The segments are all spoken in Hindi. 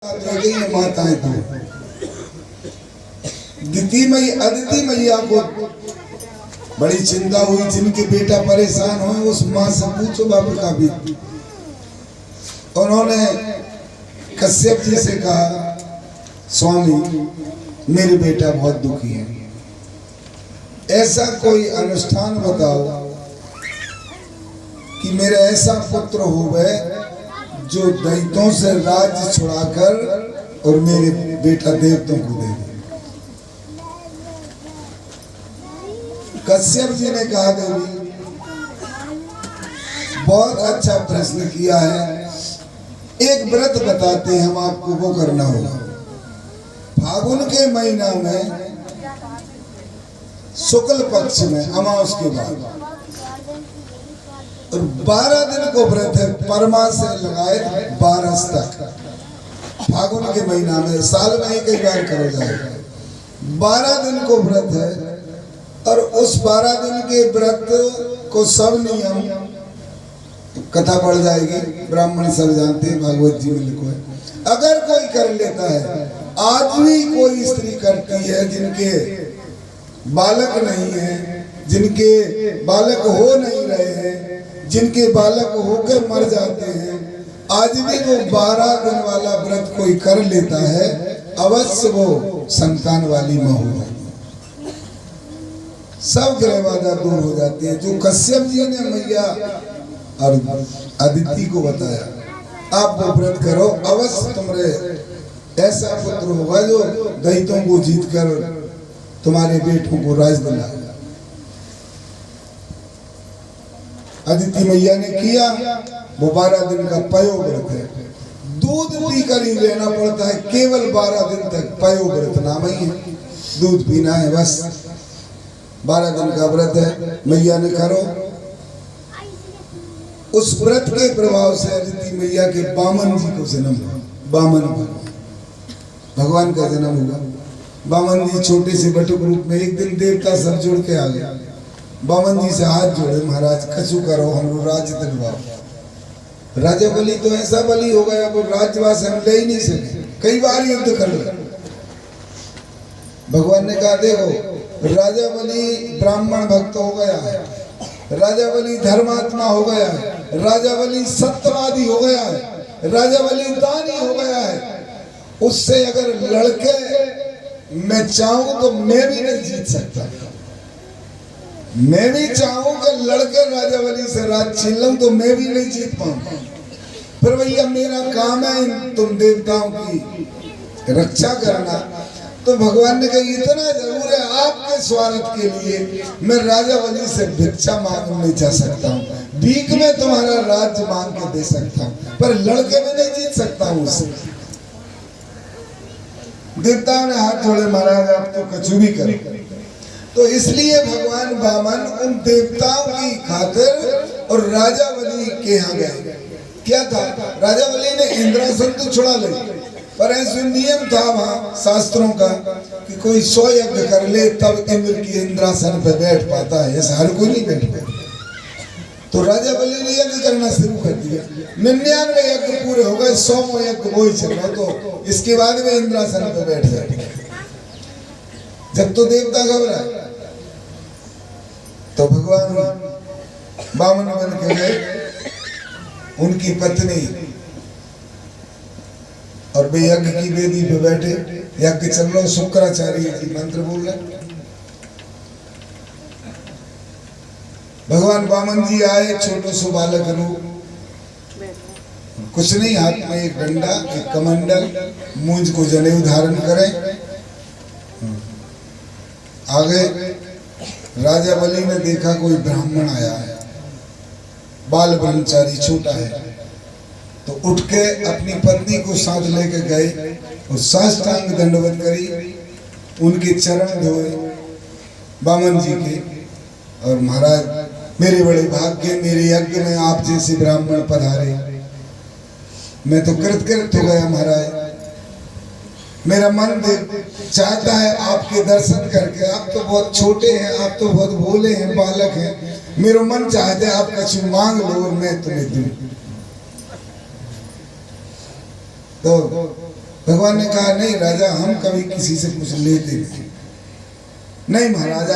माताएं तो अदिति मैया को बड़ी चिंता हुई, जिनके बेटा परेशान हो उस माँ से पूछो बाबू का भी। उन्होंने कश्यप जी से कहा, स्वामी मेरे बेटा बहुत दुखी है, ऐसा कोई अनुष्ठान बताओ कि मेरा ऐसा पुत्र हो गए जो दैत्यों से राज्य छुड़ाकर और मेरे बेटा देवतों को दे दे। कश्यप जी ने कहा, देवी बहुत अच्छा प्रश्न किया है, एक व्रत बताते हैं हम आपको, वो करना होगा। फागुन के महीना में शुक्ल पक्ष में अमावस के बाद और 12 दिन को व्रत है, परमा से लगाए 12 तक। फागुन के महीना में साल में एक ही बार करो जाएगा। 12 दिन को व्रत है और उस 12 दिन के व्रत को सब नियम, कथा पढ़ जाएगी, ब्राह्मण सब जानते हैं, भागवत जी में लिखो है। अगर कोई कर लेता है, आज भी कोई स्त्री करती है जिनके बालक नहीं है, जिनके बालक हो नहीं रहे हैं, जिनके बालक होकर मर जाते हैं, आज भी वो 12 दिन वाला व्रत कोई कर लेता है, अवश्य वो संतान वाली माँ हो, सब ग्रह बाधा दूर हो जाती है। जो कश्यप जी ने मैया और अदिति को बताया, आप वो व्रत करो, अवश्य तुम्हारे ऐसा पुत्र होगा जो दैत्यों को जीतकर तुम्हारे बेटों को राज दिलाएगा। अदिति मैया ने किया, वो 12 दिन का पयो व्रत है, दूध पीकर ही लेना पड़ता है, केवल 12 दिन तक पयो व्रत नाम ही है, दूध पीना है बस। 12 दिन का व्रत है, मैया ने करो। उस व्रत के प्रभाव से अदिति मैया के बामन जी को जन्म हुआ, बामन भगवान का जन्म हुआ। बामन जी छोटे से बटुक रूप में एक दिन देवता सब जुड़ के आ गए, बामन जी से हाथ जोड़े, महाराज कछु करो, हम राज्य दिलवाओ। राजा बलि तो ऐसा बलि हो गया, वो राज्यवास हम ले ही नहीं सके, कई बार युद्ध कर ले। भगवान ने कहा, देखो राजा बलि ब्राह्मण भक्त हो गया है, राजा बलि धर्मात्मा हो गया है, राजा बलि सत्यवादी हो गया है, राजा बलि दानी हो गया है, उससे अगर लड़के मैं चाहूं तो मैं भी नहीं जीत सकता। मैं भी चाहूं कि लड़के राजा बलि से राज छीन लूं तो मैं भी नहीं जीत पाऊंगा। पर भैया मेरा काम है तुम देवताओं की रक्षा करना। तो भगवान ने कहा, इतना जरूर है आपके स्वार्थ के लिए मैं राजा बलि से भिक्षा मांगने जा सकता हूँ, भीख में तुम्हारा राज्य मांग के दे सकता हूँ, पर लड़के में नहीं जीत सकता हूँ उससे। देवताओं ने हाथ जोड़े, महाराज आप तो कछु भी करो। तो इसलिए भगवान वामन उन देवताओं की खातिर और राजा बलि के यहाँ गए। क्या था, राजा बलि ने इंद्रासन तो छुड़ा ले, पर ऐसा नियम था वहाँ शास्त्रों का कि कोई 100 यज्ञ कर ले तब इंद्र की इंद्रासन पे बैठ पाता है, ऐसा हर कोई नहीं बैठ पाता। तो राजा बलि ने यज्ञ करना शुरू कर दिया, 99 यज्ञ पूरे हो गए, 100वां यज्ञ वो ही चल रहा, तो इसके बाद में इंद्रासन पे बैठ जाते। जब तो देवता घबराए तो भगवान वामन बन के गए, उनकी पत्नी और वे यज्ञ की वेदी पे बैठे, यज्ञ चल रहा, शुक्राचार्य जी मंत्र बोल रहे। भगवान वामन जी आए, छोटे से बालक रूप, कुछ नहीं, हाथ में एक डंडा, एक कमंडल, मूंज को जनेऊ धारण करें, आगे राजा बलि ने देखा कोई ब्राह्मण आया है, बाल ब्रह्मचारी छोटा है, तो उठ के अपनी पत्नी को साथ लेके गए और साष्टांग दंडवत करी, उनके चरण धोए वामन जी के, और महाराज मेरे बड़े भाग्य, मेरे यज्ञ में आप जैसे ब्राह्मण पधारे, मैं तो कृतकृत हो गया महाराज, मेरा मन चाहता है आपके दर्शन करके, आप तो बहुत छोटे हैं, आप तो बहुत भोले हैं, बालक हैं, मेरा मन चाहता है आप कुछ मांग लो और मैं तुम्हें दूं। तो भगवान ने कहा नहीं राजा, हम कभी किसी से कुछ लेते नहीं महाराज,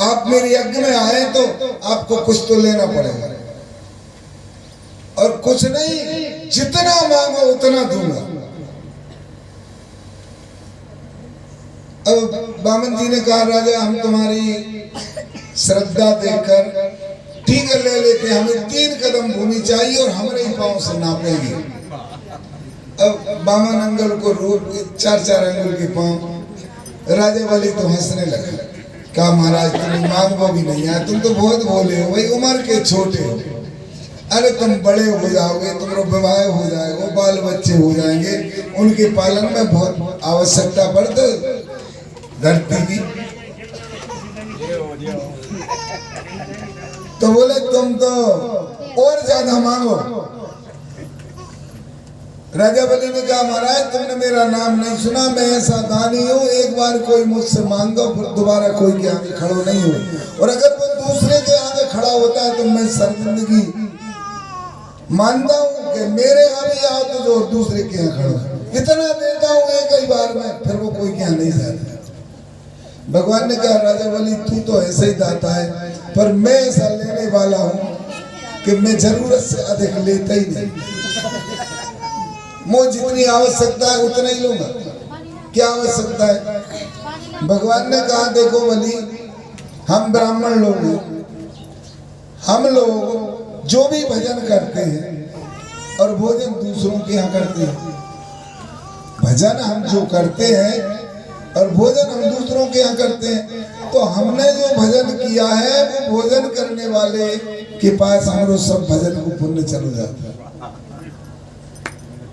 आप मेरे यज्ञ में आए तो आपको कुछ तो लेना पड़ेगा, और कुछ नहीं, जितना मांगो उतना दूंगा। अब बामन जी ने कहा राजा, हम तुम्हारी श्रद्धा देखकर ठीक है ले लेते, हमें 3 कदम भूमि चाहिए और हमारे ही पांव से नापेंगे। अब बामन अंगल को रोक 4-4 अंगुल के पांव। राजा वाली तो हंसने लगा, कहा महाराज तुम मांगो भी नहीं है, तुम तो बहुत बोले हो भाई, उम्र के छोटे हो, अरे तुम बड़े हो जाओगे, तुम्हारा विवाह हो जाएगा, बाल बच्चे हो जाएंगे, उनके पालन में बहुत आवश्यकता पड़ती धरती की। तो बोले तुम तो और ज्यादा मांगो। राजा बलि ने कहा महाराज तुमने मेरा नाम नहीं सुना, मैं ऐसा दानी हूँ, एक बार कोई मुझसे मांगो फिर दोबारा कोई के आगे खड़ो नहीं हो, और अगर कोई दूसरे के आगे खड़ा होता है तो मैं सर्वजिंदगी मानता हूँ कि मेरे यहाँ भी आओ तो जो दूसरे के यहाँ खड़ो, इतना देता हूँ एक ही बार में, फिर वो कोई के यहाँ नहीं जाता। भगवान ने कहा राजा बलि तू तो ऐसे ही दाता है, पर मैं ऐसा लेने वाला हूँ कि मैं जरूरत से अधिक लेता ही नहीं, मुझे जितनी आवश्यकता है उतना ही लूंगा। क्या आवश्यकता है? भगवान ने कहा देखो बलि, हम ब्राह्मण लोग हैं, हम लोग जो भी भजन करते हैं और भोजन दूसरों के यहाँ करते हैं, भजन हम जो करते हैं और भोजन हम दूसरों के यहाँ करते हैं, तो हमने जो भजन किया है वो भोजन करने वाले के पास हमारे सब भजन को पुण्य चलो जाता है।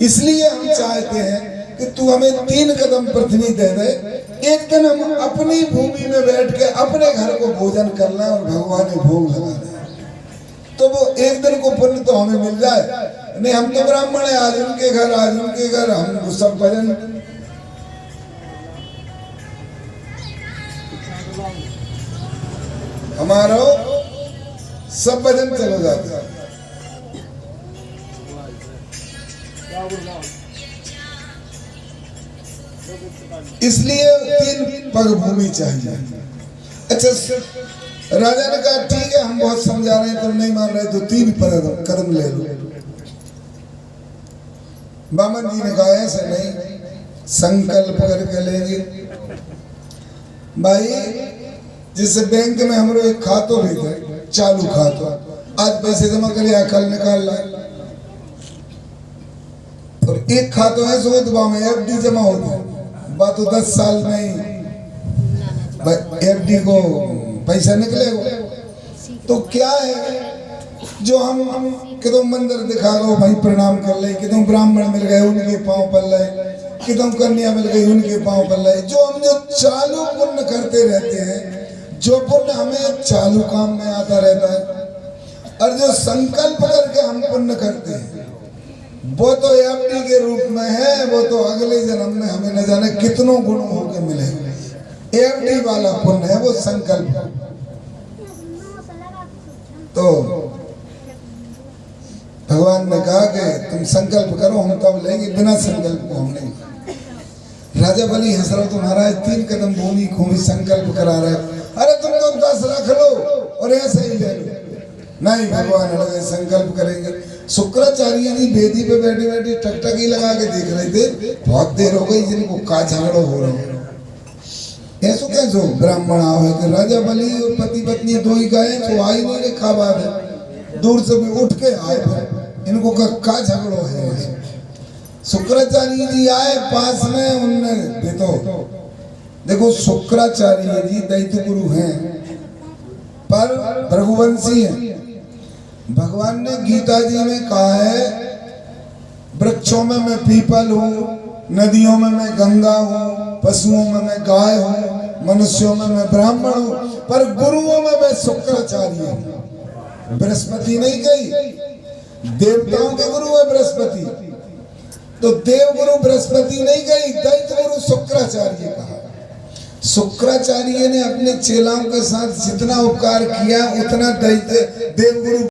इसलिए हम चाहते हैं कि तू हमें 3 कदम पृथ्वी दे दे, एक दिन हम अपनी भूमि में बैठ के अपने घर को भोजन करना और भगवान ने भोग लगाना, तो वो एक दिन को पुण्य तो हमें मिल जाए। नहीं हम तो ब्राह्मण है, आज उनके घर आज उनके घर, हम सब भजन हमारा सब भजन चलो जाता है। इसलिए 3 पग भूमि चाहिए। अच्छा राजा ने कहा ठीक है हम बहुत समझा रहे हैं, तुम नहीं मान रहे तो 3 कदम ले लो। बामन जी ने कहा ऐसे नहीं, संकल्प करके लेंगे भाई। जिससे बैंक में हमारे एक खातो भी थे, चालू खातो, आज पैसे जमा करे कल निकाल लाए, और एक खातो है सोदबा में एफडी जमा होता है, बात तो 10 साल में एफडी को पैसा निकलेगा। तो क्या है जो हम कितों मंदिर दिखा गो भाई प्रणाम कर ले, कितों ब्राह्मण मिल गए उनके पांव पर ले, कितों कन्या मिल गई उनके पांव पर ले, जो हम जो चालू पुण्य करते रहते हैं, जो पुण्य हमें चालू काम में आता रहता है, और जो संकल्प करके हम पुण्य करते हैं वो तो एफडी के रूप में है, वो तो अगले जन्म में हमें न जाने कितनों गुण होकर मिलेंगे। एफडी वाला पुण्य है वो संकल्प। तो भगवान ने कहा कि तुम संकल्प करो, हम तब लेंगे, बिना संकल्प को हम नहीं। राजा बलि हंस रहा, तुम्हारा 3 कदम भूमि को भी संकल्प करा रहे, अरे तुम तो 10 रख लो और ऐसे ही ले लो। नहीं भगवान लगे संकल्प करेंगे। शुक्राचार्य जी वेदी पे बैठे बैठे टकटकी लगा के देख रहे थे, बहुत देर हो गई जिनको का झगड़ो हो रहा है। ऐसो कैसो ब्राह्मण आओ कि राजा बलि और पति पत्नी 2 ही गए, तो आई नहीं रेखा बात है, दूर से भी उठ के आए, इनको का झगड़ो है। शुक्राचार्य जी आए पास में, उनने देखो शुक्राचार्य जी दैत्य गुरु हैं पर भृगुवंशी हैं। भगवान ने गीता जी में कहा है वृक्षों में मैं पीपल हूँ, नदियों में मैं गंगा हूँ, पशुओं में मैं गाय हूँ, मनुष्यों में मैं ब्राह्मण हूँ, पर गुरुओं में मैं शुक्राचार्य हूँ। बृहस्पति नहीं गई, देवताओं के गुरु है बृहस्पति, तो देव गुरु बृहस्पति नहीं गई, दैत्य गुरु शुक्राचार्य कहा। शुक्राचार्य ने अपने चेलाओं के साथ जितना उपकार किया उतना दैत्य देवगुरु